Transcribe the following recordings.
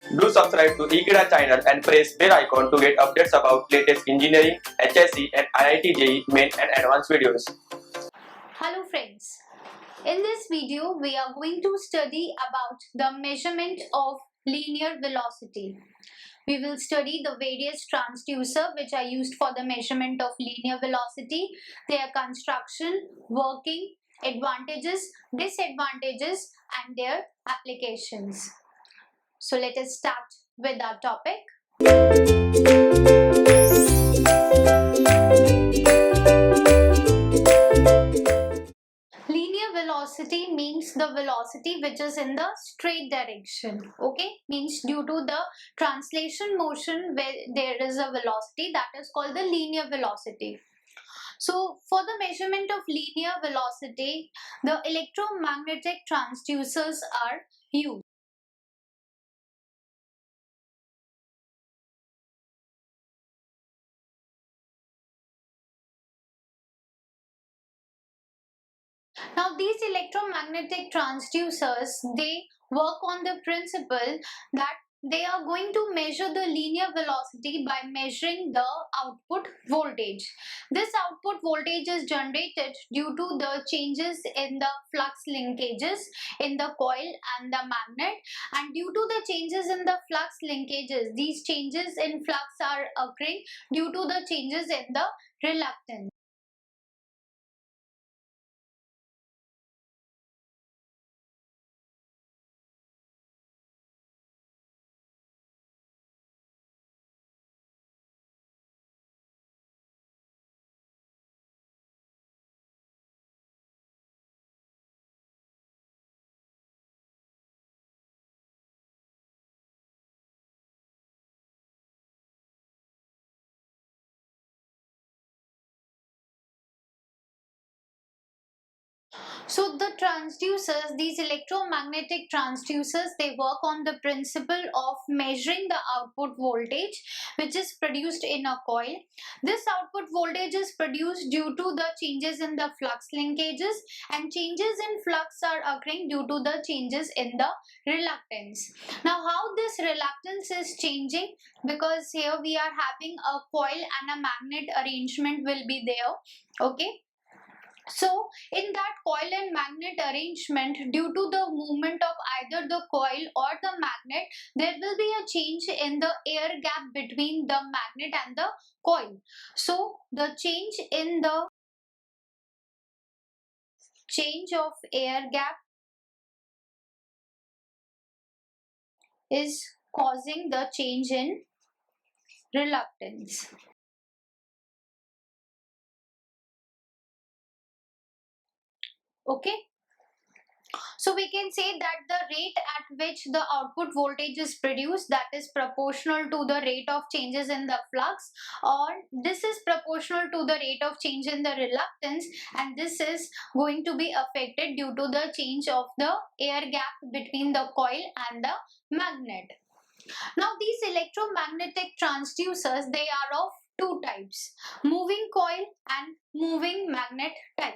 Do subscribe to Ekeeda channel and press bell icon to get updates about latest engineering, HSC and IIT JEE main and advanced videos. Hello friends, in this video we are going to study about the measurement of linear velocity. We will study the various transducers which are used for the measurement of linear velocity, their construction, working, advantages, disadvantages and their applications. So let us start with our topic. Linear velocity means the velocity which is in the straight direction. Okay, means due to the translation motion where there is a velocity, that is called the linear velocity. So for the measurement of linear velocity, the electromagnetic transducers are used. Now these electromagnetic transducers, they work on the principle that they are going to measure the linear velocity by measuring the output voltage. This output voltage is generated due to the changes in the flux linkages in the coil and the magnet, and due to the changes in the flux linkages, these changes in flux are occurring due to the changes in the reluctance. So the transducers, these electromagnetic transducers, they work on the principle of measuring the output voltage which is produced in a coil. This output voltage is produced due to the changes in the flux linkages, and changes in flux are occurring due to the changes in the reluctance. Now how this reluctance is changing? Because here we are having a coil and a magnet arrangement will be there. Okay. So in that coil and magnet arrangement, due to the movement of either the coil or the magnet, there will be a change in the air gap between the magnet and the coil. So the change of air gap is causing the change in reluctance. Okay. So we can say that the rate at which the output voltage is produced, that is proportional to the rate of changes in the flux, or this is proportional to the rate of change in the reluctance, and this is going to be affected due to the change of the air gap between the coil and the magnet. Now these electromagnetic transducers, they are of two types: moving coil and moving magnet type.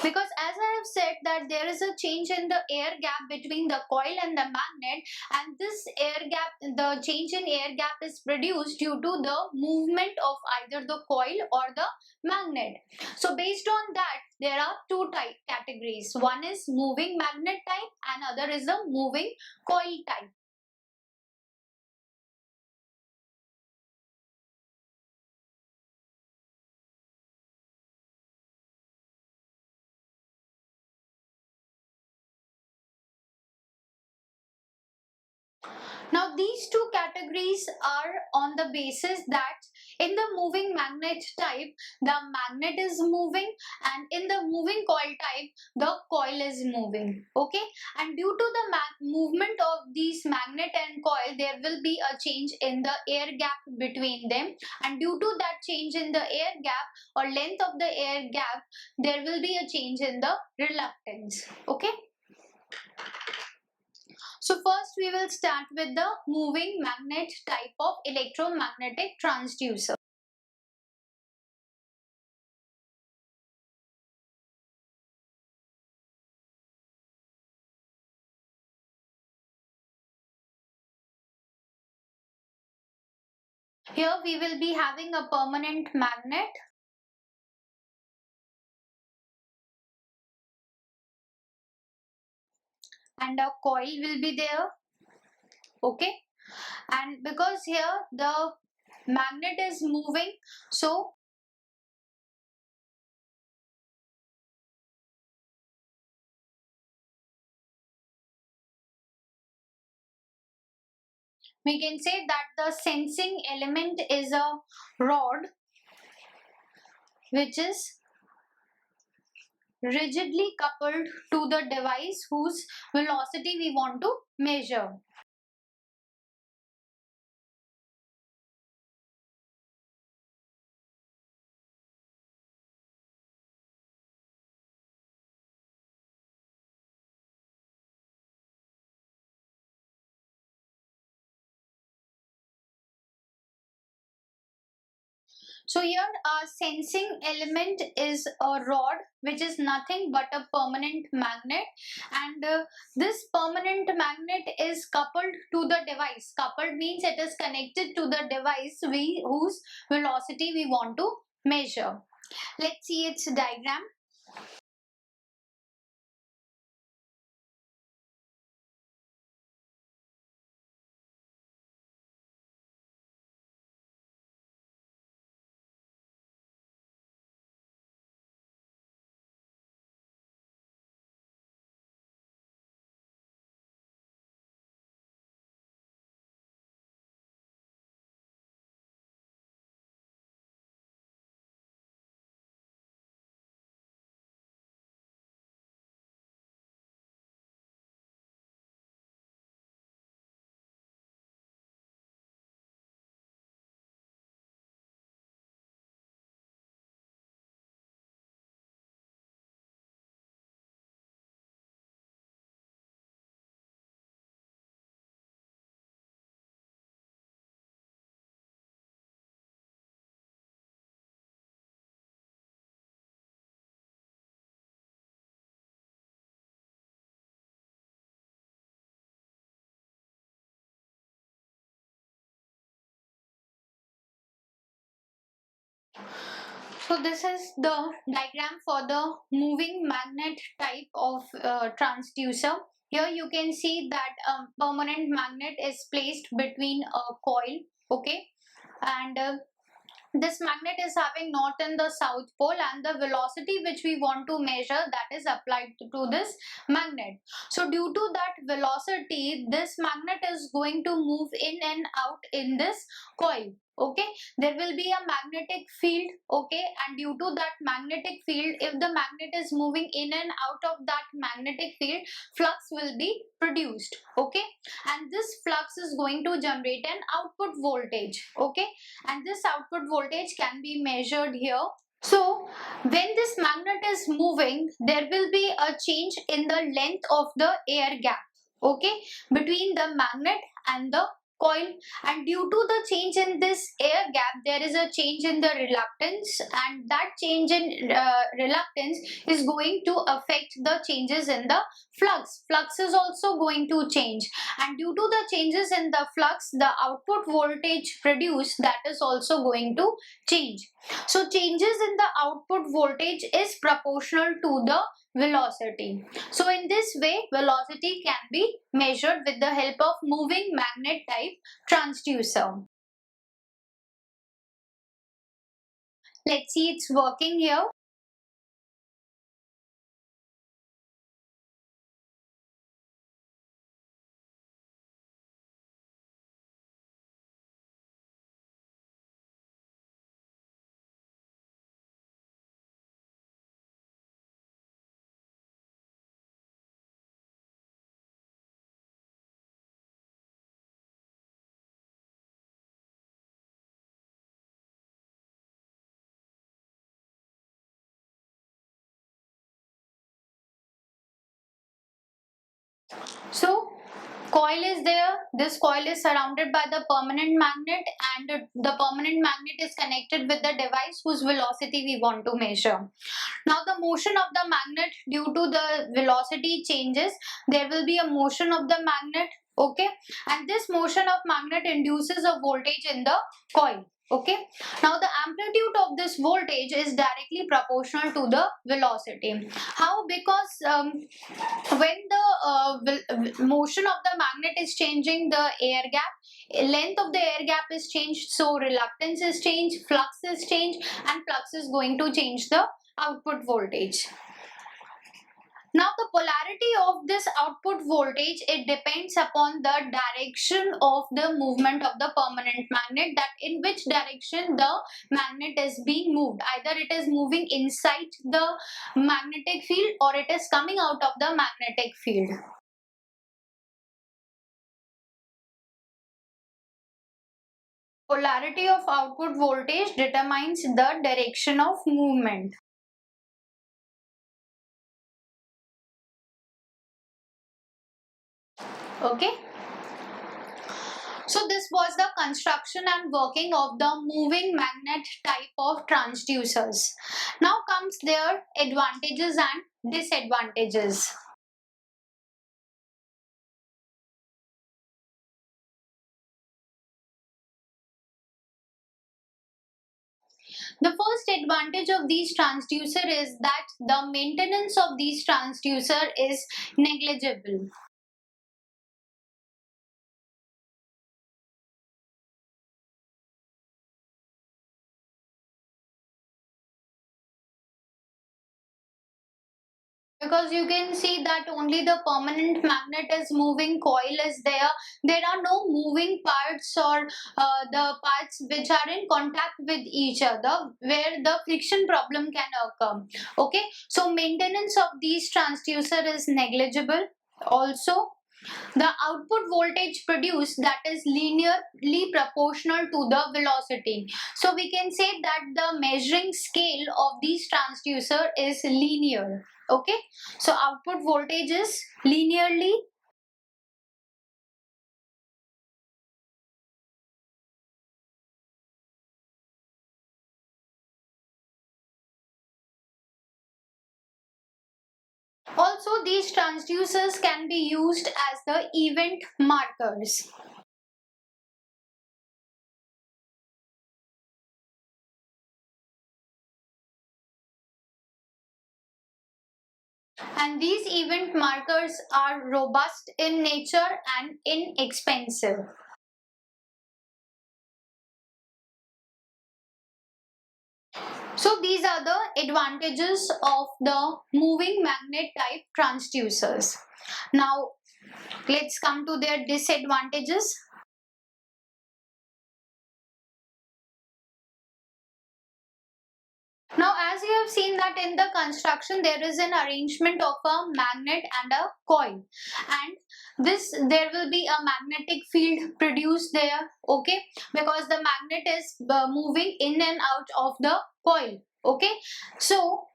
Because as I have said that there is a change in the air gap between the coil and the magnet, and this air gap, the change in air gap is produced due to the movement of either the coil or the magnet. So based on that, there are two type categories. One is moving magnet type and other is the moving coil type. Now these two categories are on the basis that in the moving magnet type, the magnet is moving, and in the moving coil type, the coil is moving. Okay, and due to the movement of these magnet and coil, there will be a change in the air gap between them, and due to that change in the air gap or length of the air gap, there will be a change in the reluctance. Okay. So first we will start with the moving magnet type of electromagnetic transducer. Here we will be having a permanent magnet, and a coil will be there. Okay, and because here the magnet is moving, so we can say that the sensing element is a rod which is rigidly coupled to the device whose velocity we want to measure. So here our sensing element is a rod which is nothing but a permanent magnet, and this permanent magnet is coupled to the device. Coupled means it is connected to the device whose velocity we want to measure. Let's see its diagram. So this is the diagram for the moving magnet type of transducer. Here you can see that a permanent magnet is placed between a coil, okay, and this magnet is having north and the south pole, and the velocity which we want to measure, that is applied to this magnet. So due to that velocity, this magnet is going to move in and out in this coil. Okay, there will be a magnetic field. Okay, and due to that magnetic field, if the magnet is moving in and out of that magnetic field, flux will be produced. Okay, and this flux is going to generate an output voltage. Okay, and this output voltage can be measured here. So when this magnet is moving, there will be a change in the length of the air gap, okay, between the magnet and the coil, and due to the change in this air gap, there is a change in the reluctance, and that change in reluctance is going to affect the changes in the flux. Flux is also going to change, and due to the changes in the flux, the output voltage produced, that is also going to change. So changes in the output voltage is proportional to the velocity. So in this way, velocity can be measured with the help of moving magnet type transducer. Let's see it's working here. So coil is there. This coil is surrounded by the permanent magnet, and the permanent magnet is connected with the device whose velocity we want to measure. Now the motion of the magnet, due to the velocity changes, there will be a motion of the magnet. Okay, and this motion of magnet induces a voltage in the coil. Okay, now the amplitude of this voltage is directly proportional to the velocity. How? Because when the motion of the magnet is changing, the air gap, length of the air gap is changed, so reluctance is changed, flux is changed, and flux is going to change the output voltage. Now the polarity of this output voltage, it depends upon the direction of the movement of the permanent magnet, that in which direction the magnet is being moved. Either it is moving inside the magnetic field or it is coming out of the magnetic field. Polarity of output voltage determines the direction of movement. Okay. So this was the construction and working of the moving magnet type of transducers. Now comes their advantages and disadvantages. The first advantage of these transducer is that the maintenance of these transducer is negligible. Because you can see that only the permanent magnet is moving, coil is there are no moving parts or the parts which are in contact with each other where the friction problem can occur. Okay, so maintenance of these transducer is negligible. Also, the output voltage produced, that is linearly proportional to the velocity. So we can say that the measuring scale of these transducer is linear. Okay, so output voltage is linearly. Also, these transducers can be used as the event markers. And these event markers are robust in nature and inexpensive. So these are the advantages of the moving magnet type transducers. Now let's come to their disadvantages. Now, as you have seen that in the construction there is an arrangement of a magnet and a coil, and there will be a magnetic field produced there. Okay, because the magnet is moving in and out of the coil. Okay, so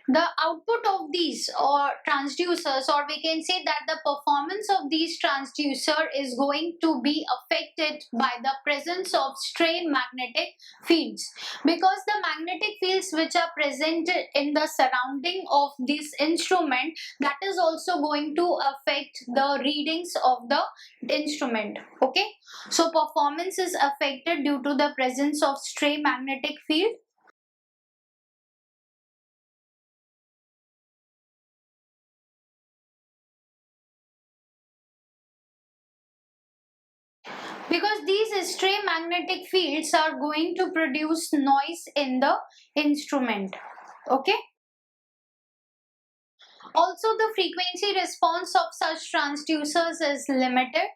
the output of these or transducers, or we can say that the performance of these transducer is going to be affected by the presence of stray magnetic fields, because the magnetic fields which are present in the surrounding of this instrument, that is also going to affect the readings of the instrument. Okay, so performance is affected due to the presence of stray magnetic field. Because these stray magnetic fields are going to produce noise in the instrument. Okay, also the frequency response of such transducers is limited.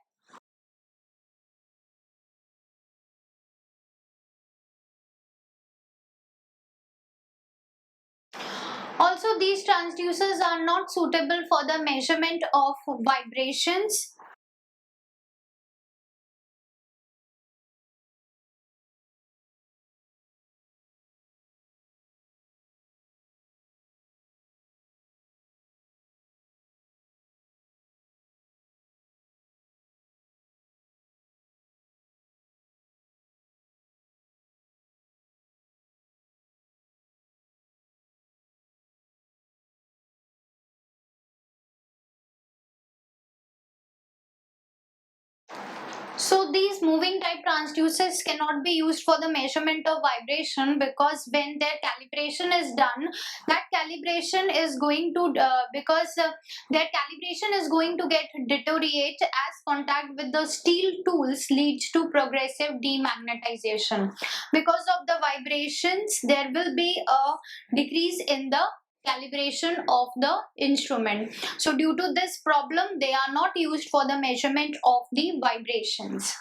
Also, these transducers are not suitable for the measurement of vibrations. So these moving type transducers cannot be used for the measurement of vibration, because when their calibration is done, that calibration is going to their calibration is going to get deteriorate as contact with the steel tools leads to progressive demagnetization. Because of the vibrations, there will be a decrease in the calibration of the instrument. So due to this problem, they are not used for the measurement of the vibrations.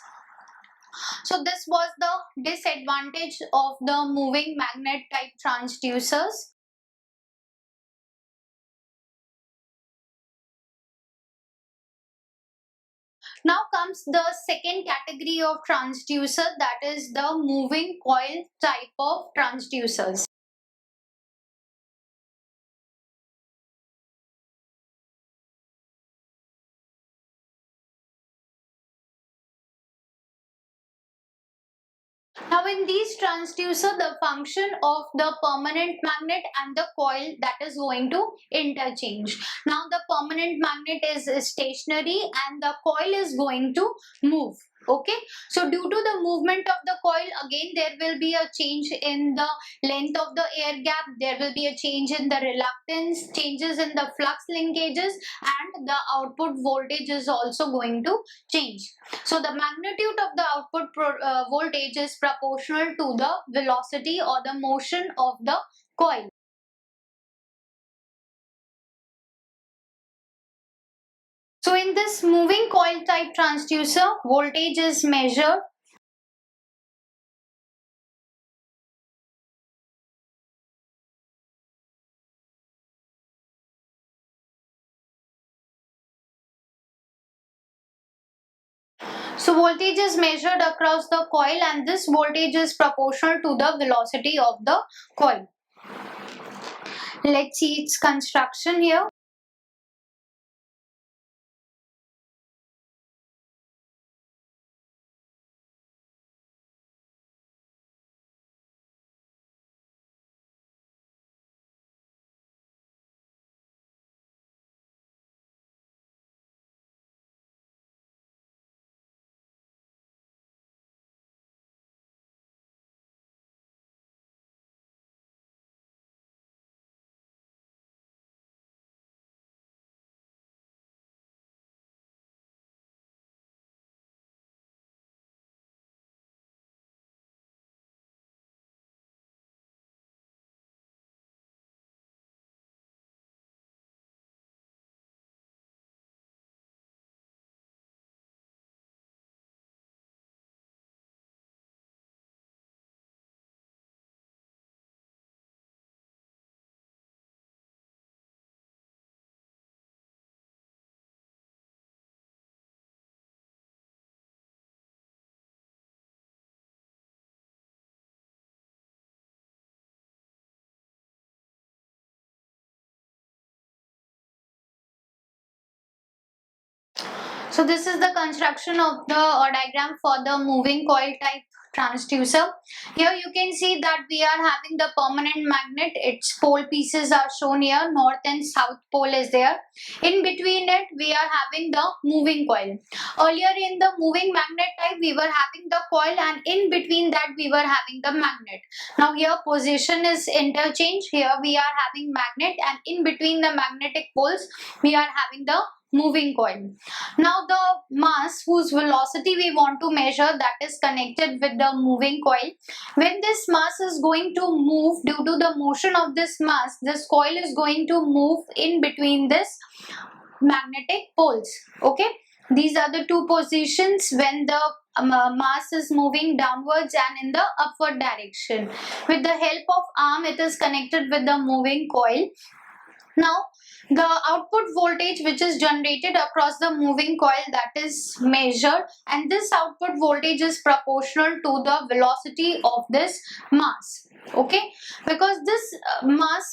So this was the disadvantage of the moving magnet type transducers. Now comes the second category of transducer, that is the moving coil type of transducers. Now in these transducer, the function of the permanent magnet and the coil, that is going to interchange. Now the permanent magnet is stationary and the coil is going to move. Okay, so due to the movement of the coil, again there will be a change in the length of the air gap, there will be a change in the reluctance, changes in the flux linkages, and the output voltage is also going to change. So the magnitude of the output voltage is proportional to the velocity or the motion of the coil. So in this moving coil type transducer, voltage is measured. So voltage is measured across the coil, and this voltage is proportional to the velocity of the coil. Let's see its construction here. So this is the construction of the diagram for the moving coil type transducer. Here you can see that we are having the permanent magnet. Its pole pieces are shown here. North and south pole is there. In between it, we are having the moving coil. Earlier in the moving magnet type, we were having the coil, and in between that we were having the magnet. Now here position is interchange. Here we are having magnet, and in between the magnetic poles, we are having the moving coil. Now the mass whose velocity we want to measure, that is connected with the moving coil. When this mass is going to move, due to the motion of this mass, this coil is going to move in between this magnetic poles. Okay, these are the two positions when the mass is moving downwards and in the upward direction. With the help of arm, it is connected with the moving coil. Now the output voltage which is generated across the moving coil, that is measured, and this output voltage is proportional to the velocity of this mass. Okay, because this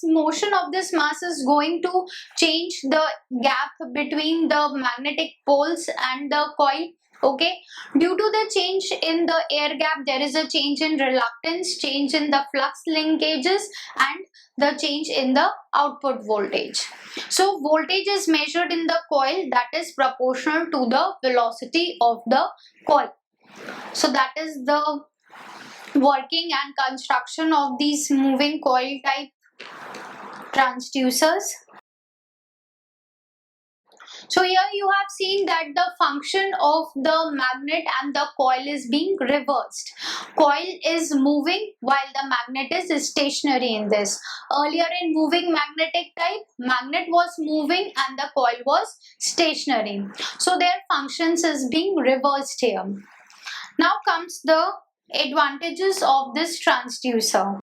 motion of this mass is going to change the gap between the magnetic poles and the coil. Okay, due to the change in the air gap, there is a change in reluctance, change in the flux linkages, and the change in the output voltage. So voltage is measured in the coil, that is proportional to the velocity of the coil. So that is the working and construction of these moving coil type transducers. So here you have seen that the function of the magnet and the coil is being reversed. Coil is moving while the magnet is stationary in this. Earlier in moving magnetic type, magnet was moving and the coil was stationary. So their functions is being reversed here. Now comes the advantages of this transducer.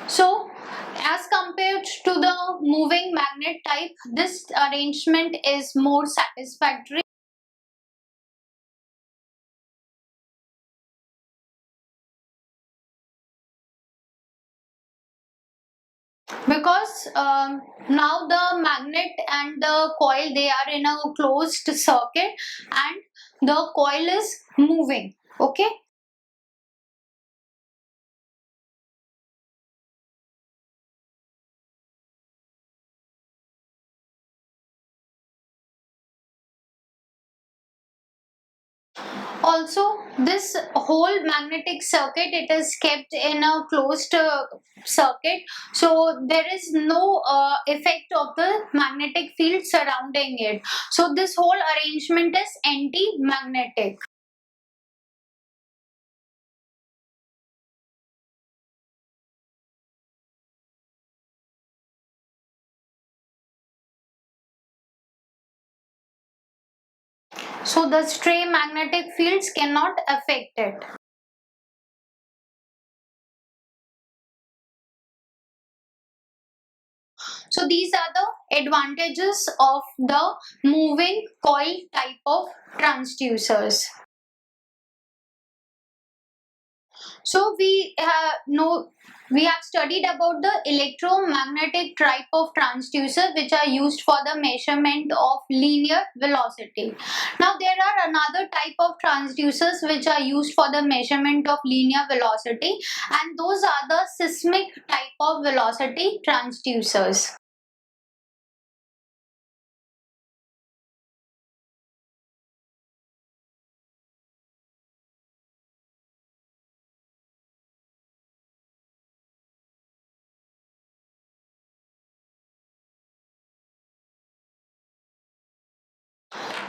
So as compared to the moving magnet type, this arrangement is more satisfactory because now the magnet and the coil, they are in a closed circuit and the coil is moving. Okay. Also, this whole magnetic circuit, it is kept in a closed circuit, so there is no effect of the magnetic field surrounding it. So this whole arrangement is anti-magnetic. So the stray magnetic fields cannot affect it. So these are the advantages of the moving coil type of transducers. So we have studied about the electromagnetic type of transducer which are used for the measurement of linear velocity. Now there are another type of transducers which are used for the measurement of linear velocity, and those are the seismic type of velocity transducers.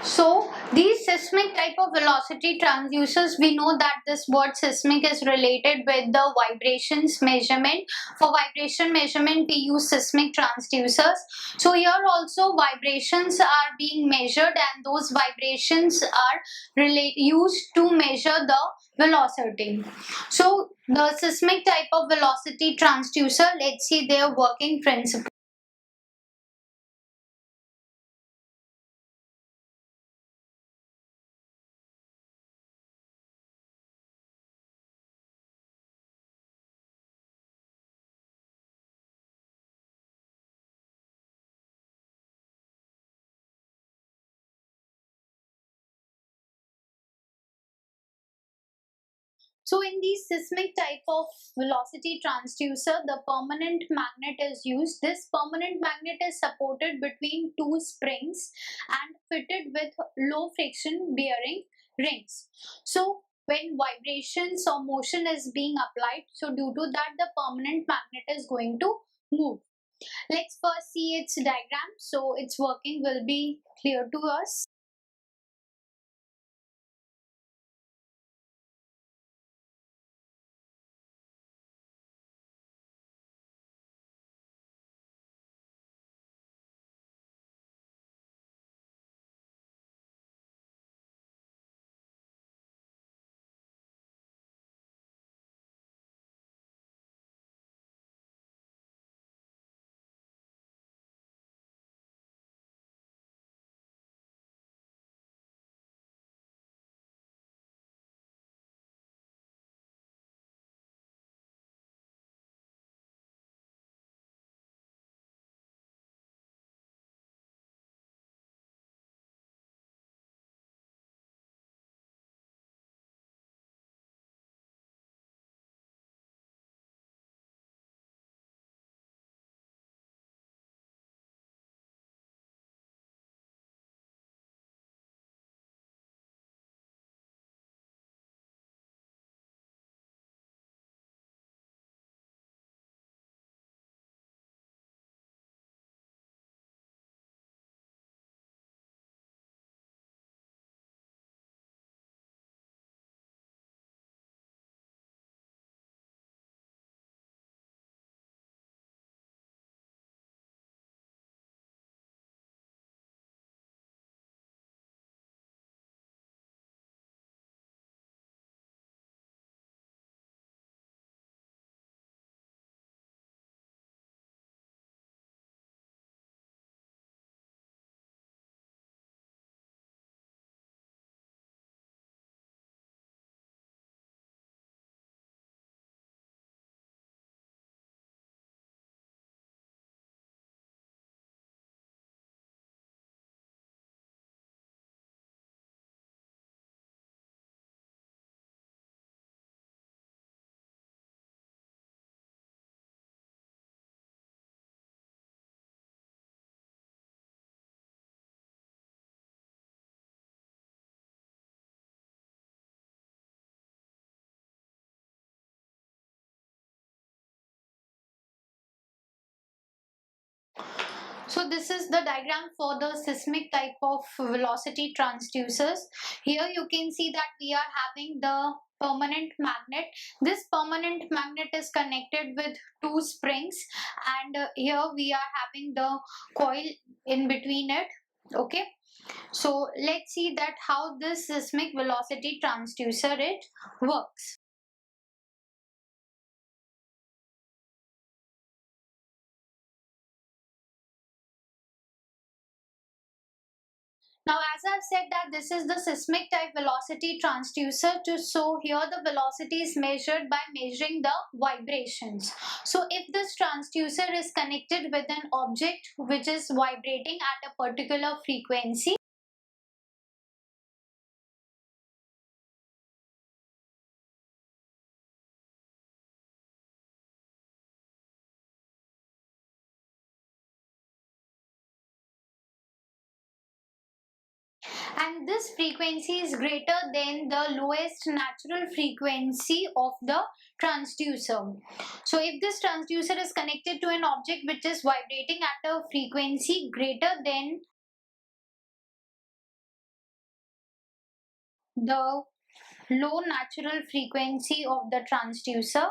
So these seismic type of velocity transducers, we know that this word seismic is related with the vibrations measurement. For vibration measurement, we use seismic transducers. So here also vibrations are being measured, and those vibrations are used to measure the velocity. So the seismic type of velocity transducer, let's see their working principle. So in these seismic type of velocity transducer, the permanent magnet is used. This permanent magnet is supported between two springs and fitted with low friction bearing rings. So when vibrations or motion is being applied, so due to that the permanent magnet is going to move. Let's first see its diagram so its working will be clear to us. So this is the diagram for the seismic type of velocity transducers. Here you can see that we are having the permanent magnet. This permanent magnet is connected with two springs, and here we are having the coil in between it. Okay, so let's see that how this seismic velocity transducer it works. Now, as I've said that this is the seismic type velocity transducer, so here the velocity is measured by measuring the vibrations. So if this transducer is connected with an object which is vibrating at a particular frequency, and this frequency is greater than the lowest natural frequency of the transducer. So if this transducer is connected to an object which is vibrating at a frequency greater than the low natural frequency of the transducer,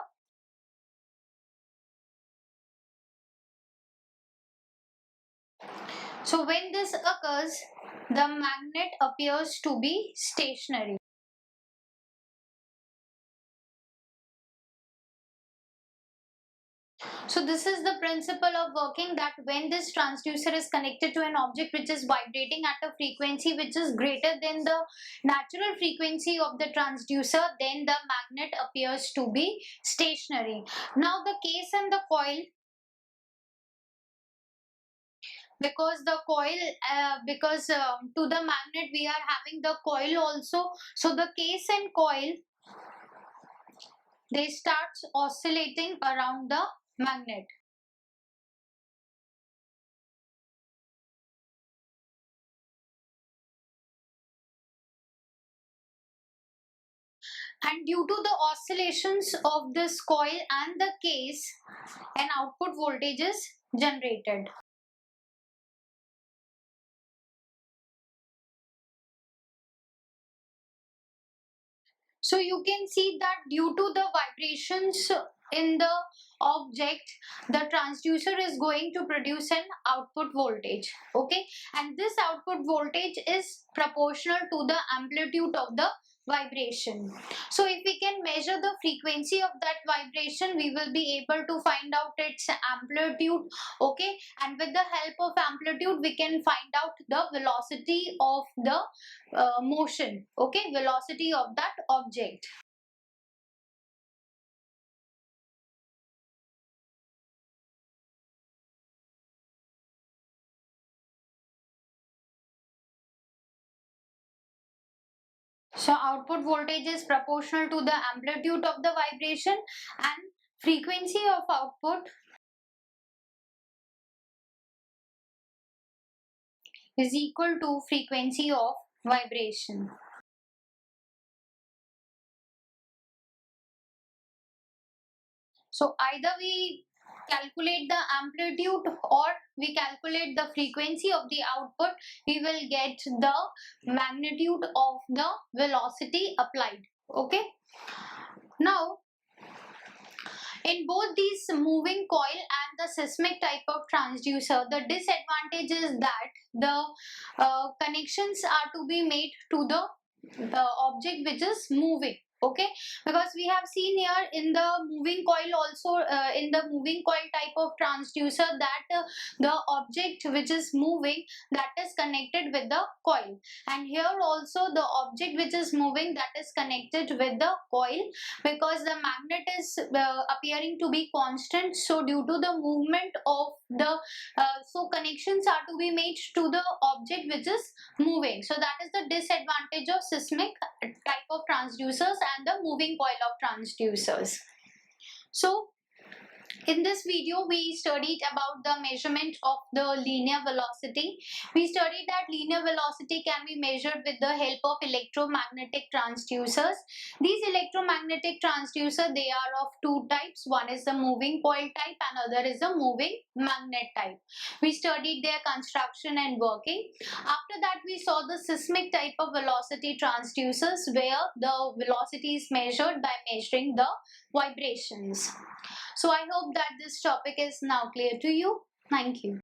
so when this occurs, the magnet appears to be stationary. So this is the principle of working, that when this transducer is connected to an object which is vibrating at a frequency which is greater than the natural frequency of the transducer, then the magnet appears to be stationary. Now the case and the coil, because the coil to the magnet we are having the coil also, so the case and coil, they start oscillating around the magnet. And due to the oscillations of this coil and the case, an output voltage is generated. So you can see that due to the vibrations in the object, the transducer is going to produce an output voltage. Okay, and this output voltage is proportional to the amplitude of the vibration. So if we can measure the frequency of that vibration, we will be able to find out its amplitude. Okay, and with the help of amplitude we can find out the velocity of the motion. Okay, velocity of that object. So output voltage is proportional to the amplitude of the vibration, and frequency of output is equal to frequency of vibration. So either we calculate the amplitude or we calculate the frequency of the output, we will get the magnitude of the velocity applied. Okay. Now, in both these moving coil and the seismic type of transducer, the disadvantage is that the connections are to be made to the object which is moving. Okay, because we have seen here in the moving coil also, in the moving coil type of transducer, that the object which is moving, that is connected with the coil, and here also the object which is moving, that is connected with the coil, because the magnet is appearing to be constant. So due to the movement of the so connections are to be made to the object which is moving. So that is the disadvantage of seismic type of transducers and the moving coil of transducers. So In this video, we studied about the measurement of the linear velocity. We studied that linear velocity can be measured with the help of electromagnetic transducers. These electromagnetic transducers, they are of two types. One is the moving coil type and other is the moving magnet type. We studied their construction and working. After that, we saw the seismic type of velocity transducers where the velocity is measured by measuring the vibrations. So I hope that this topic is now clear to you. Thank you.